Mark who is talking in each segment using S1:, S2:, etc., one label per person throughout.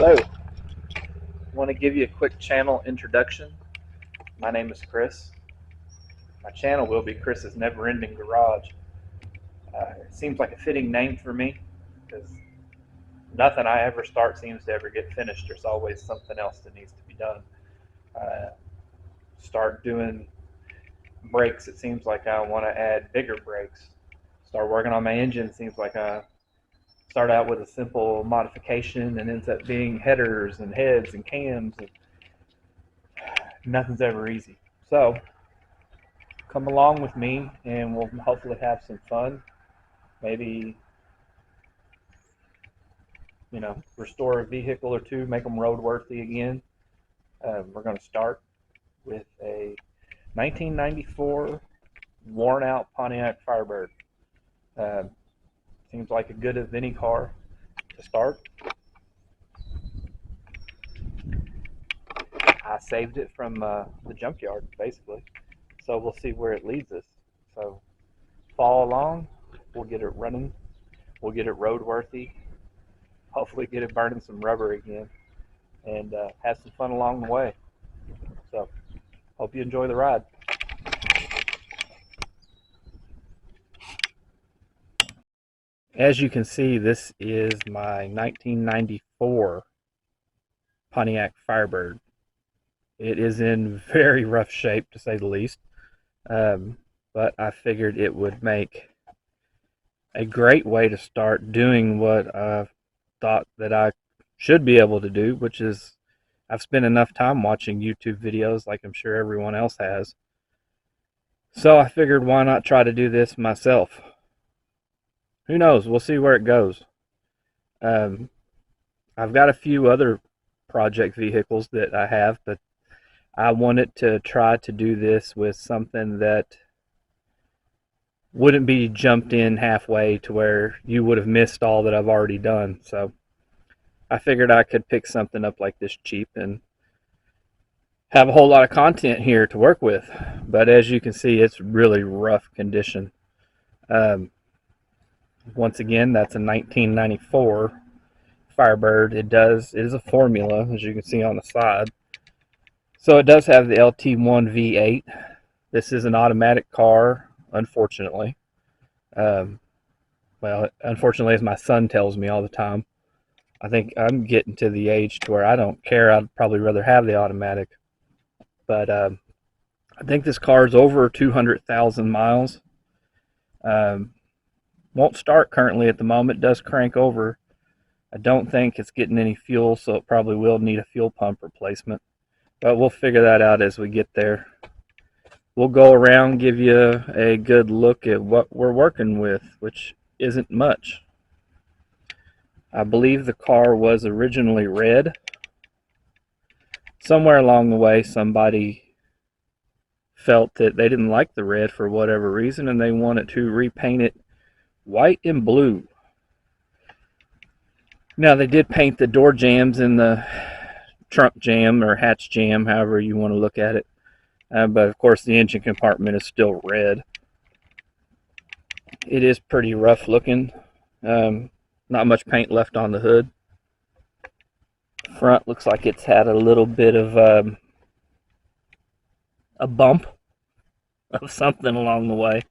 S1: Hello, I want to give you a quick channel introduction. My name is Chris. My channel will be Chris's Never Ending Garage. It seems like a fitting name for me because nothing I ever start seems to ever get finished. There's always something else that needs to be done. Uh, start doing brakes, it seems like I want to add bigger brakes. Start working on my engine, it seems like I start out with a simple modification and ends up being headers and heads and cams. And nothing's ever easy. So come along with me and we'll hopefully have some fun. Maybe, restore a vehicle or two, make them roadworthy again. We're going to start with a 1994 worn out Pontiac Firebird. Uh, Seems like a good as any car to start. I saved it from the junkyard, basically. So we'll see where it leads us. So follow along. We'll get it running. We'll get it roadworthy. Hopefully get it burning some rubber again. And have some fun along the way. So hope you enjoy the ride. As you can see, this is my 1994 Pontiac Firebird. It is in very rough shape, to say the least. But I figured it would make a great way to start doing what I thought that I should be able to do, which is I've spent enough time watching YouTube videos like I'm sure everyone else has. So I figured why not try to do this myself. Who knows? We'll see where it goes. I've got a few other project vehicles that I have, but I wanted to try to do this with something that wouldn't be jumped in halfway to where you would have missed all that I've already done. So I figured I could pick something up like this cheap and have a whole lot of content here to work with. But as you can see, it's really rough condition. Once again, that's a 1994 Firebird. It is a Formula, as you can see on the side. So it does have the LT1 V8. This is an automatic car, unfortunately. Well, unfortunately, as my son tells me all the time, I think I'm getting to the age to where I don't care. I'd probably rather have the automatic. But I think this car is over 200,000 miles. Won't start currently at the moment. It does crank over. I don't think it's getting any fuel, so it probably will need a fuel pump replacement. But we'll figure that out as we get there. We'll go around, give you a good look at what we're working with, which isn't much. I believe the car was originally red. Somewhere along the way, somebody felt that they didn't like the red for whatever reason, and they wanted to repaint it white and blue. Now, they did paint the door jambs and the trunk jamb or hatch jamb, however you want to look at it. But of course, the engine compartment is still red. It is pretty rough looking. Not much paint left on the hood. Front looks like it's had a little bit of a bump of something along the way.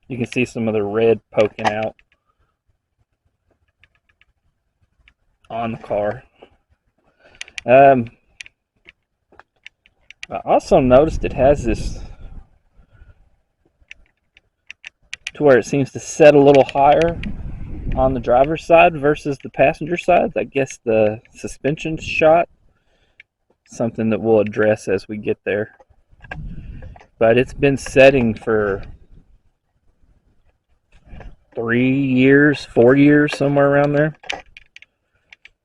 S1: You can see some of the red poking out on the car. I also noticed it has this to where it seems to set a little higher on the driver's side versus the passenger side. I guess the suspension shot, something that we'll address as we get there. But it's been setting for 3 years, 4 years, somewhere around there. As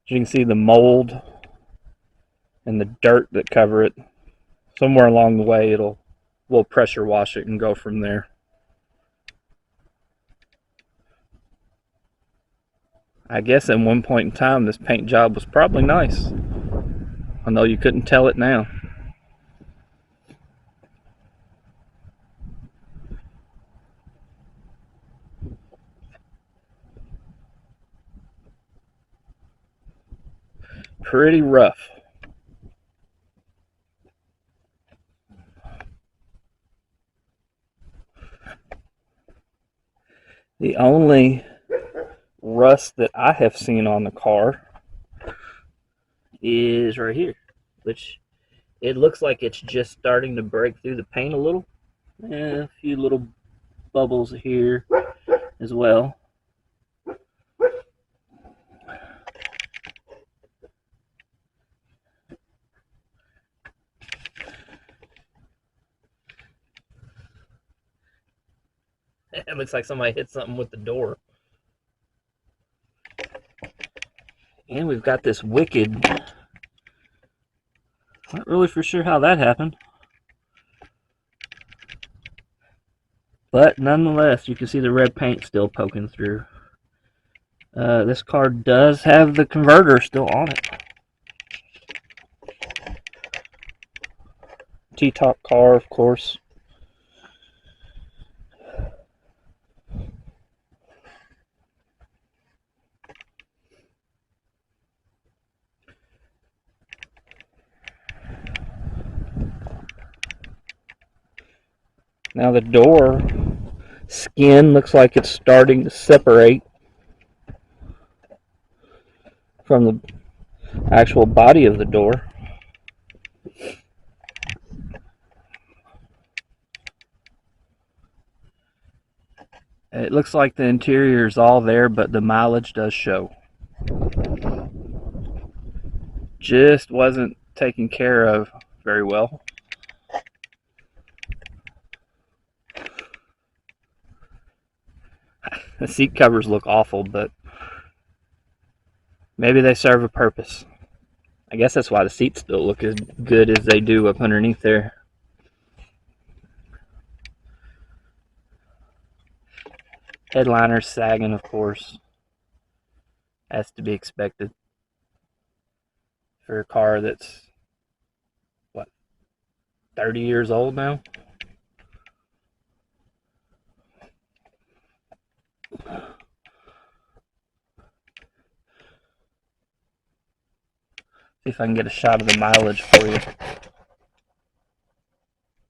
S1: you can see, the mold and the dirt that cover it, somewhere along the way we'll pressure wash it and go from there. I guess at one point in time this paint job was probably nice. I know you couldn't tell it now. pretty rough. The only rust that I have seen on the car is right here, which it looks like it's just starting to break through the paint a little. A few little bubbles here as well. It looks like somebody hit something with the door. And we've got this wicked, not really for sure how that happened. But nonetheless, you can see the red paint still poking through. This car does have the converter still on it. T-top car, of course. Now the door skin looks like it's starting to separate from the actual body of the door. It looks like the interior is all there, but the mileage does show. Just wasn't taken care of very well. The seat covers look awful, but maybe they serve a purpose. I guess that's why the seats still look as good as they do up underneath there. Headliner's sagging, of course. Has to be expected for a car that's, what, 30 years old now? See if I can get a shot of the mileage for you.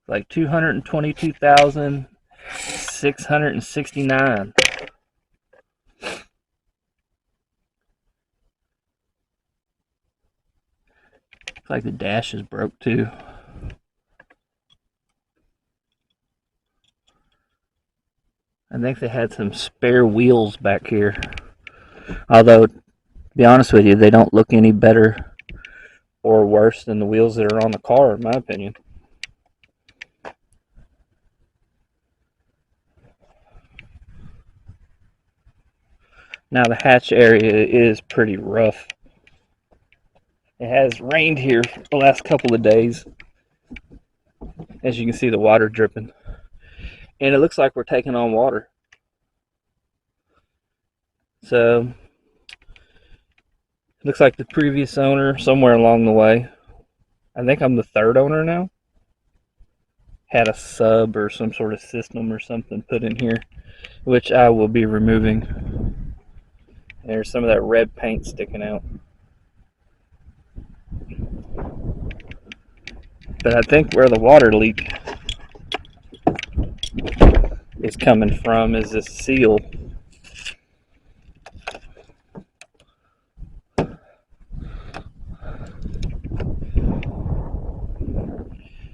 S1: Like 222,669. Looks like the dash is broke too. I think they had some spare wheels back here. Although, to be honest with you, they don't look any better or worse than the wheels that are on the car, in my opinion. Now the hatch area is pretty rough. It has rained here for the last couple of days. As you can see, the water dripping. And it looks like we're taking on water. So, it looks like the previous owner, somewhere along the way, I think I'm the third owner now, had a sub or some sort of system or something put in here, which I will be removing. There's some of that red paint sticking out. But I think where the water leak is coming from is this seal.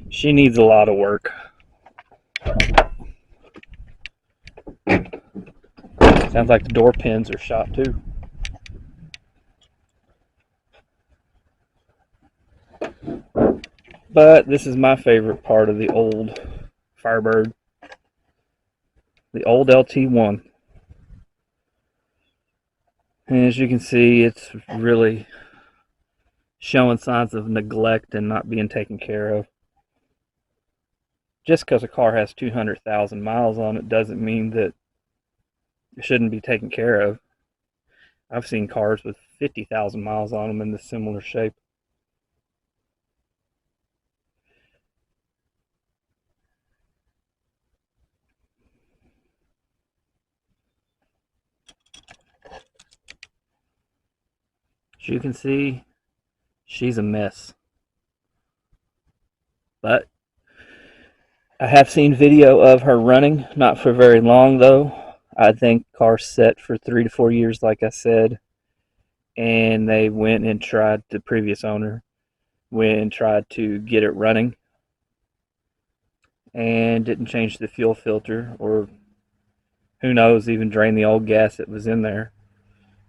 S1: She needs a lot of work. Sounds like the door pins are shot too. But this is my favorite part of the old Firebird. The old LT1. And as you can see, it's really showing signs of neglect and not being taken care of. Just because a car has 200,000 miles on it doesn't mean that it shouldn't be taken care of. I've seen cars with 50,000 miles on them in this similar shape. As you can see, she's a mess. But I have seen video of her running, not for very long though. I think car's set for 3 to 4 years, like I said. And they went and tried, the previous owner went and tried to get it running and didn't change the fuel filter, or who knows, even drain the old gas that was in there,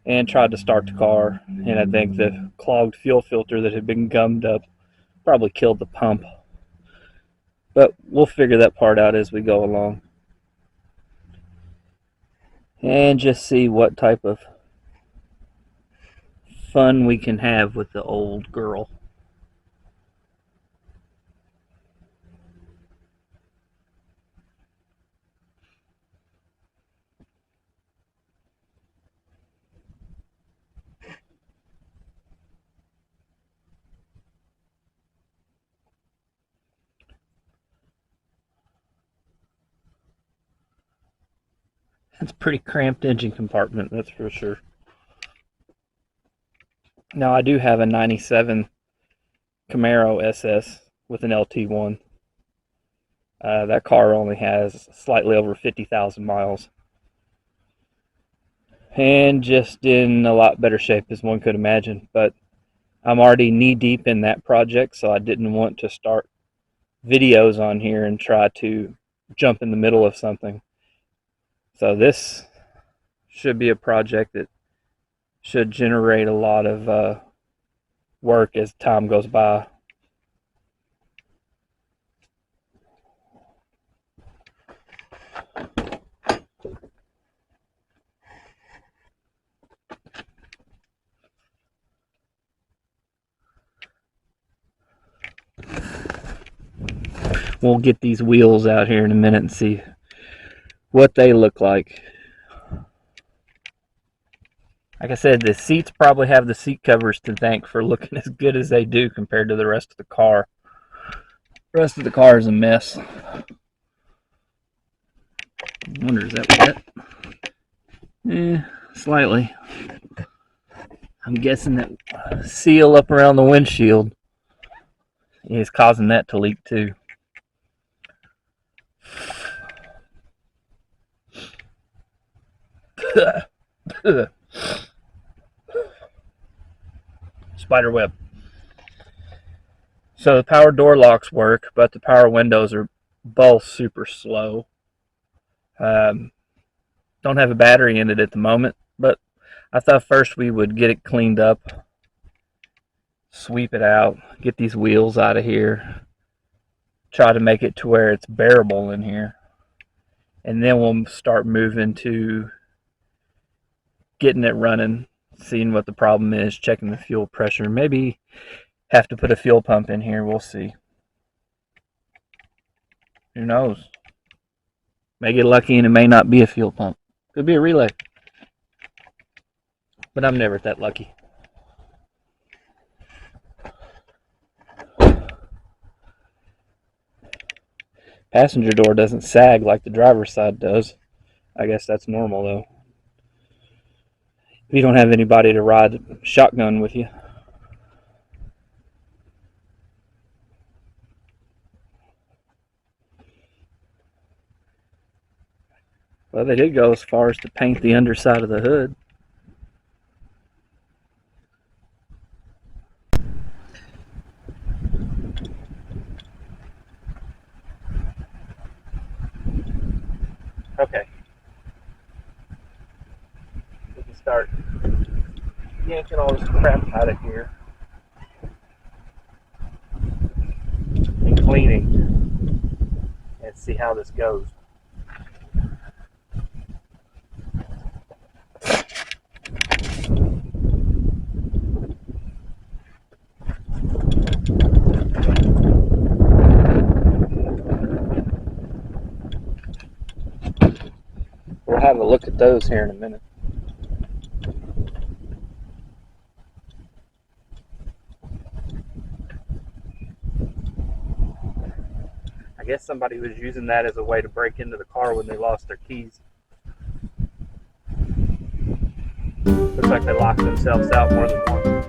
S1: and tried to start the car. And I think the clogged fuel filter that had been gummed up probably killed the pump. But we'll figure that part out as we go along and just see what type of fun we can have with the old girl. It's a pretty cramped engine compartment, that's for sure. Now I do have a 97 Camaro SS with an LT1. That car only has slightly over 50,000 miles. And just in a lot better shape as one could imagine. But I'm already knee deep in that project, so I didn't want to start videos on here and try to jump in the middle of something. So this should be a project that should generate a lot of work as time goes by. We'll get these wheels out here in a minute and see what they look like. Like I said, the seats probably have the seat covers to thank for looking as good as they do compared to the rest of the car. The rest of the car is a mess. I wonder, is that wet? Slightly. I'm guessing that seal up around the windshield is causing that to leak too. Spider web. So the power door locks work, but the power windows are both super slow. Don't have a battery in it at the moment, but I thought first we would get it cleaned up, sweep it out, get these wheels out of here, try to make it to where it's bearable in here, and then we'll start moving to getting it running, seeing what the problem is, checking the fuel pressure. Maybe have to put a fuel pump in here. We'll see. Who knows? May get lucky and it may not be a fuel pump. Could be a relay. But I'm never that lucky. Passenger door doesn't sag like the driver's side does. I guess that's normal though. If you don't have anybody to ride shotgun with you. Well, they did go as far as to paint the underside of the hood. Okay. We can start yanking all this crap out of here and cleaning and see how this goes. We'll have a look at those here in a minute. I guess somebody was using that as a way to break into the car when they lost their keys. Looks like they locked themselves out more than once.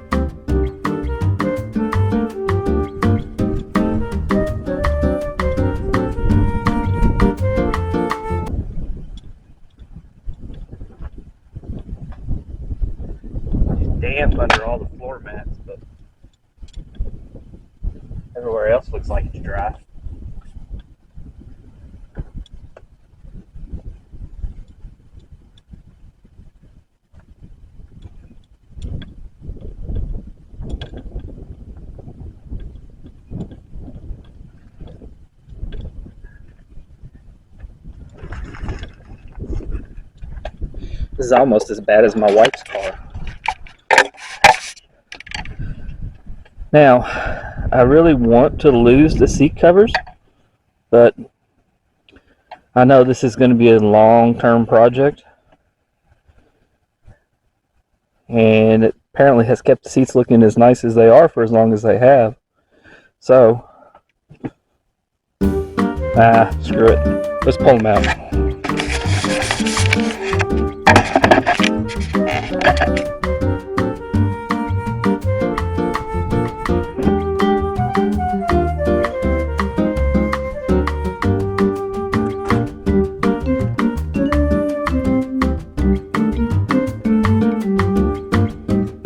S1: damp under all the floor mats, but everywhere else looks like it's dry. This is almost as bad as my wife's car. Now, I really want to lose the seat covers, but I know this is going to be a long-term project, and it apparently has kept the seats looking as nice as they are for as long as they have. So, screw it. Let's pull them out.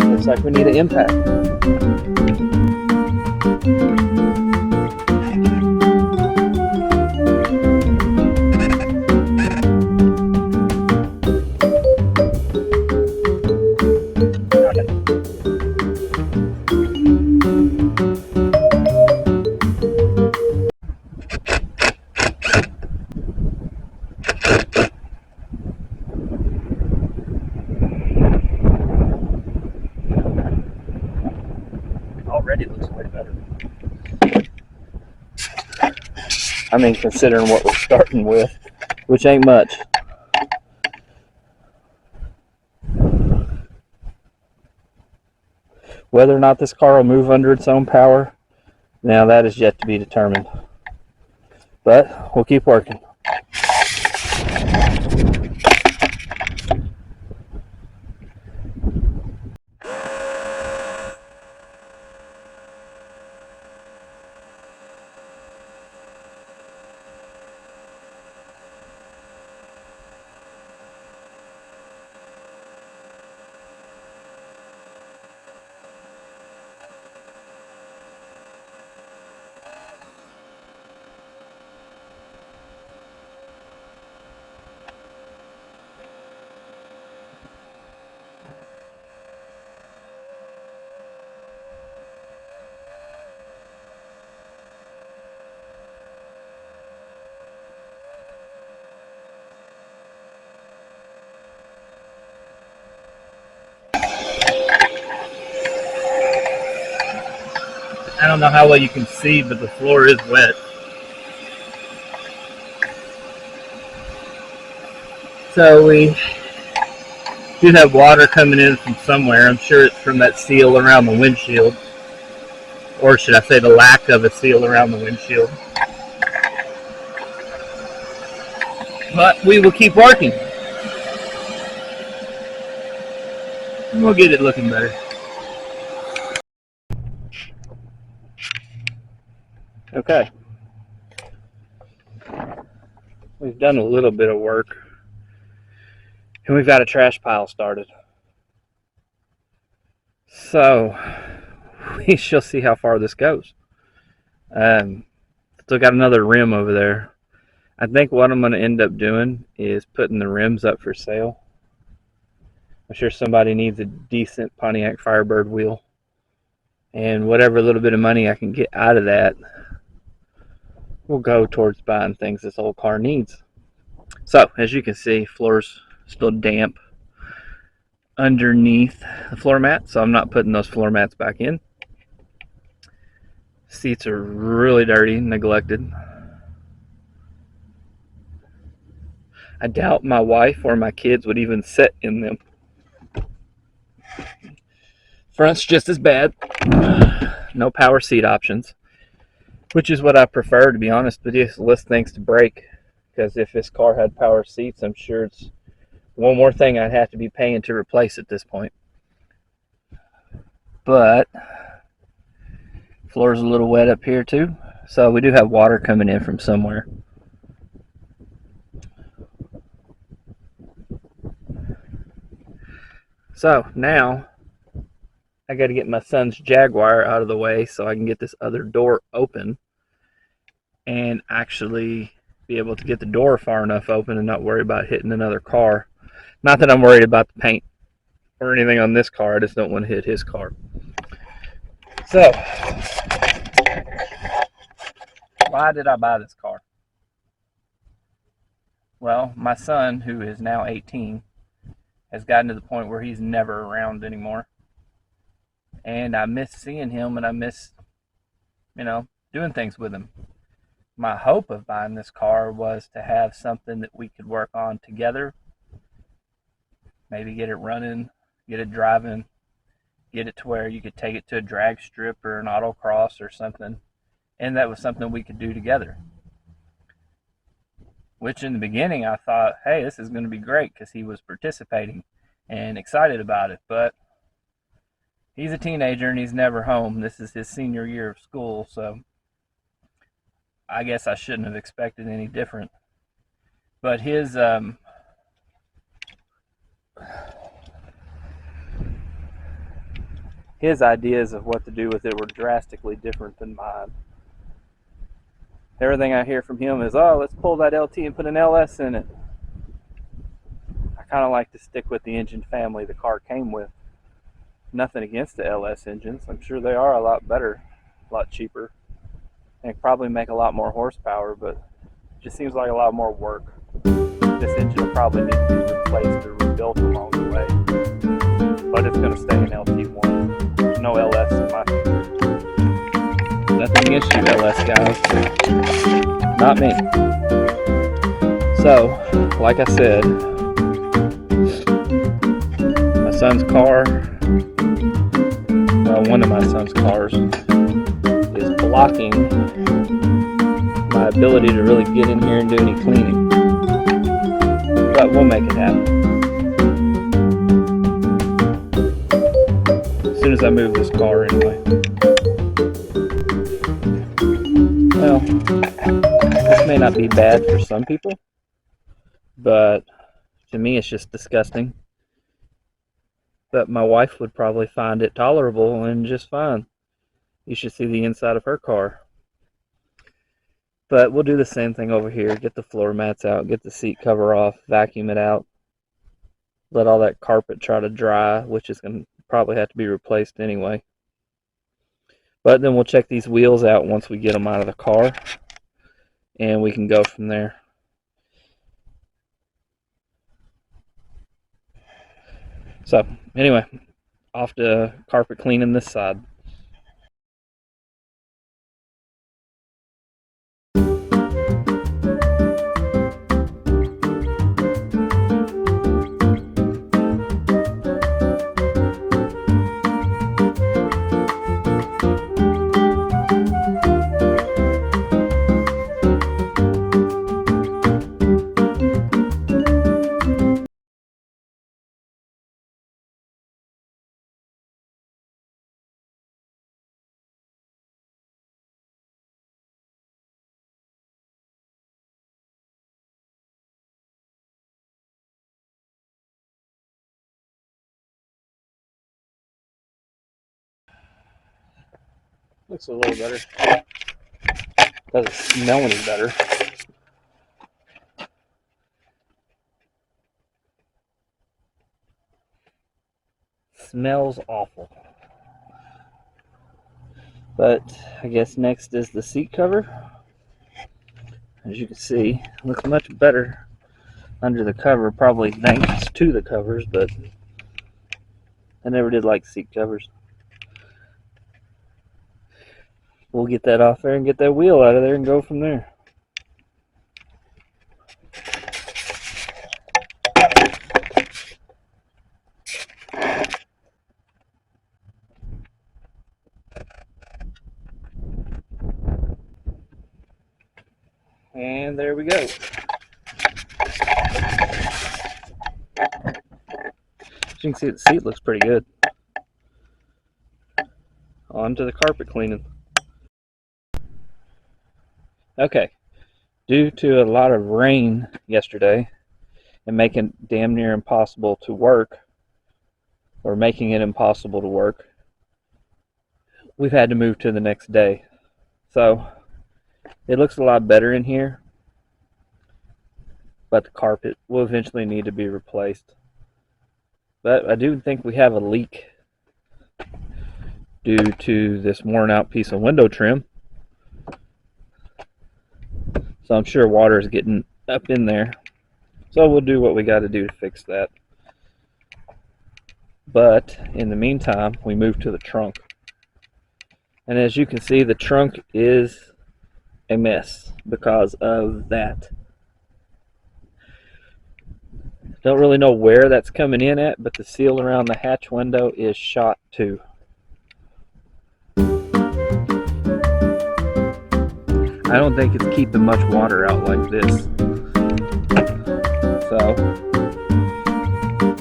S1: Looks like we need an impact. Already looks way better. I mean, considering what we're starting with, which ain't much. Whether or not this car will move under its own power, now that is yet to be determined. But we'll keep working. I don't know how well you can see, but the floor is wet. So we do have water coming in from somewhere. I'm sure it's from that seal around the windshield. Or should I say the lack of a seal around the windshield. But we will keep working. And we'll get it looking better. Okay. We've done a little bit of work. And we've got a trash pile started. So, we shall see how far this goes. Still got another rim over there. I think what I'm going to end up doing is putting the rims up for sale. I'm sure somebody needs a decent Pontiac Firebird wheel. And whatever little bit of money I can get out of that will go towards buying things this old car needs. So, as you can see, floor's still damp underneath the floor mat, so I'm not putting those floor mats back in. Seats are really dirty, neglected. I doubt my wife or my kids would even sit in them. Front's just as bad. No power seat options, which is what I prefer, to be honest with you. It's less things to break, because if this car had power seats, I'm sure it's one more thing I'd have to be paying to replace at this point. But floor's a little wet up here too, so we do have water coming in from somewhere. So now I got to get my son's Jaguar out of the way so I can get this other door open and actually be able to get the door far enough open and not worry about hitting another car. Not that I'm worried about the paint or anything on this car, I just don't want to hit his car. So, why did I buy this car? Well, my son, who is now 18, has gotten to the point where he's never around anymore. And I miss seeing him, and I miss, doing things with him. My hope of buying this car was to have something that we could work on together. Maybe get it running, get it driving, get it to where you could take it to a drag strip or an autocross or something. And that was something we could do together. Which in the beginning I thought, hey, this is going to be great because he was participating and excited about it. But he's a teenager and he's never home. This is his senior year of school, so I guess I shouldn't have expected any different. But his ideas of what to do with it were drastically different than mine. Everything I hear from him is, oh, let's pull that LT and put an LS in it. I kind of like to stick with the engine family the car came with. Nothing against the LS engines. I'm sure they are a lot better, a lot cheaper, and probably make a lot more horsepower, but it just seems like a lot more work. This engine will probably need to be replaced or rebuilt along the way, but it's going to stay in LT1. There's no LS in my future. Nothing against you LS guys, not me. So, like I said, my son's car, well, one of my son's cars, is blocking my ability to really get in here and do any cleaning. But we'll make it happen. As soon as I move this car anyway. Well, this may not be bad for some people, but to me it's just disgusting. But my wife would probably find it tolerable and just fine. You should see the inside of her car. But we'll do the same thing over here. Get the floor mats out, get the seat cover off, vacuum it out, let all that carpet try to dry, which is going to probably have to be replaced anyway. But then we'll check these wheels out once we get them out of the car, and we can go from there. So, anyway, off to carpet cleaning this side. Looks a little better. Doesn't smell any better. Smells awful. But I guess next is the seat cover. As you can see, it looks much better under the cover, probably thanks to the covers, but I never did like seat covers. We'll get that off there and get that wheel out of there and go from there. And there we go. As you can see, the seat looks pretty good. On to the carpet cleaning. Okay, due to a lot of rain yesterday and making it damn near impossible to work, or making it impossible to work, we've had to move to the next day. So it looks a lot better in here, but the carpet will eventually need to be replaced. But I do think we have a leak due to this worn out piece of window trim. So I'm sure water is getting up in there. So we'll do what we got to do to fix that. But in the meantime, we move to the trunk. And as you can see, the trunk is a mess because of that. Don't really know where that's coming in at, but the seal around the hatch window is shot too. I don't think it's keeping much water out like this. So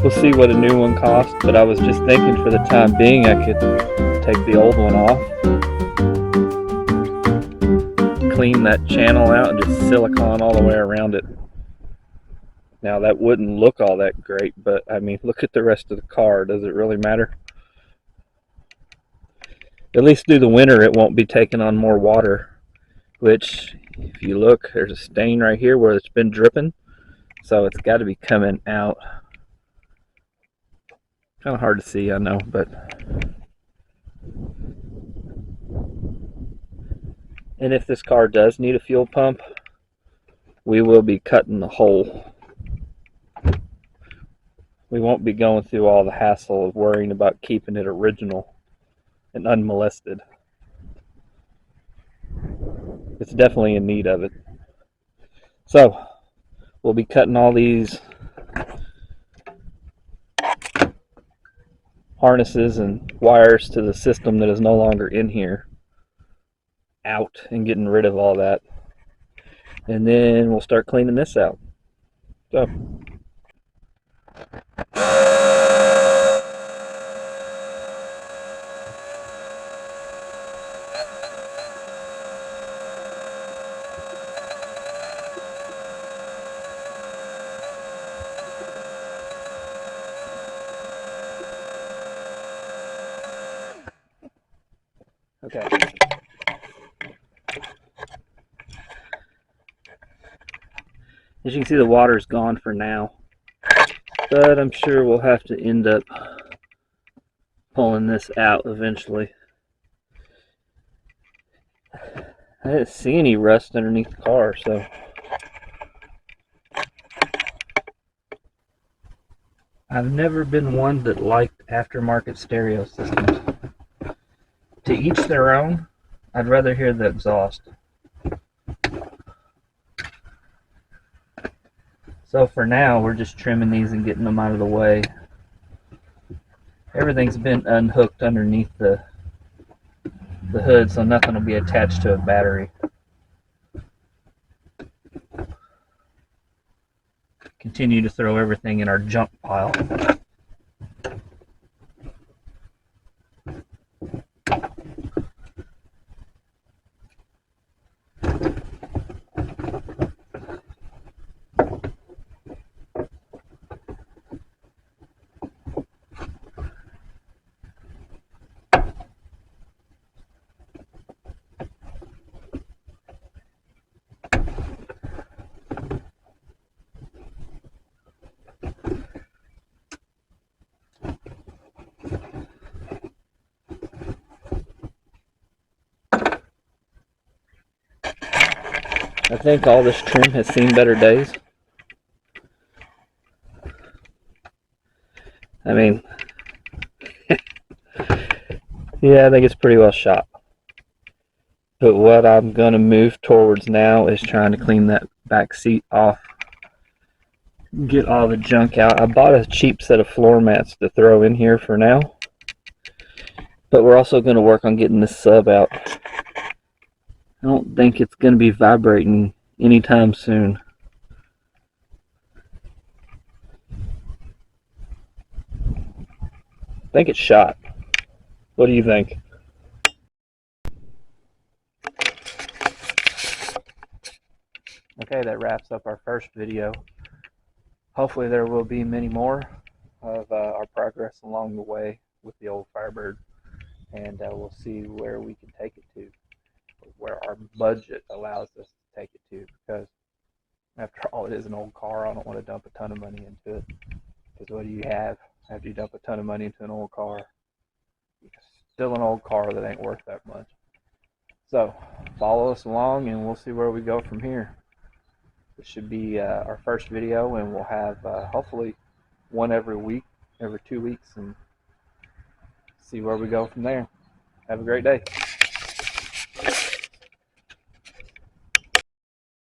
S1: we'll see what a new one costs, but I was just thinking for the time being I could take the old one off, clean that channel out, and just silicone all the way around it. Now that wouldn't look all that great, but I mean, look at the rest of the car. Does it really matter? At least through the winter it won't be taking on more water, which if you look, there's a stain right here where it's been dripping, so it's got to be coming out. Kind of hard to see, I know, but and if this car does need a fuel pump, we will be cutting the hole. We won't be going through all the hassle of worrying about keeping it original and unmolested. It's definitely in need of it. So we'll be cutting all these harnesses and wires to the system that is no longer in here out and getting rid of all that, and then we'll start cleaning this out. So okay. As you can see, the water's gone for now, but I'm sure we'll have to end up pulling this out eventually. I didn't see any rust underneath the car, so I've never been one that liked aftermarket stereo systems. To each their own. I'd rather hear the exhaust. So for now, we're just trimming these and getting them out of the way. Everything's been unhooked underneath the hood, so nothing will be attached to a battery. Continue to throw everything in our junk pile. I think all this trim has seen better days. I mean, yeah, I think it's pretty well shot. But what I'm going to move towards now is trying to clean that back seat off. Get all the junk out. I bought a cheap set of floor mats to throw in here for now. But we're also going to work on getting this sub out. I don't think it's going to be vibrating anytime soon. I think it's shot. What do you think? Okay, that wraps up our first video. Hopefully there will be many more of our progress along the way with the old Firebird. and we'll see where we can take it to, where our budget allows us to take it to, because after all, it is an old car. I don't want to dump a ton of money into it, because what do you have after you dump a ton of money into an old car? Still an old car that ain't worth that much. So follow us along and we'll see where we go from here. This should be our first video, and we'll have hopefully one every week, every 2 weeks, and see where we go from there. Have a great day.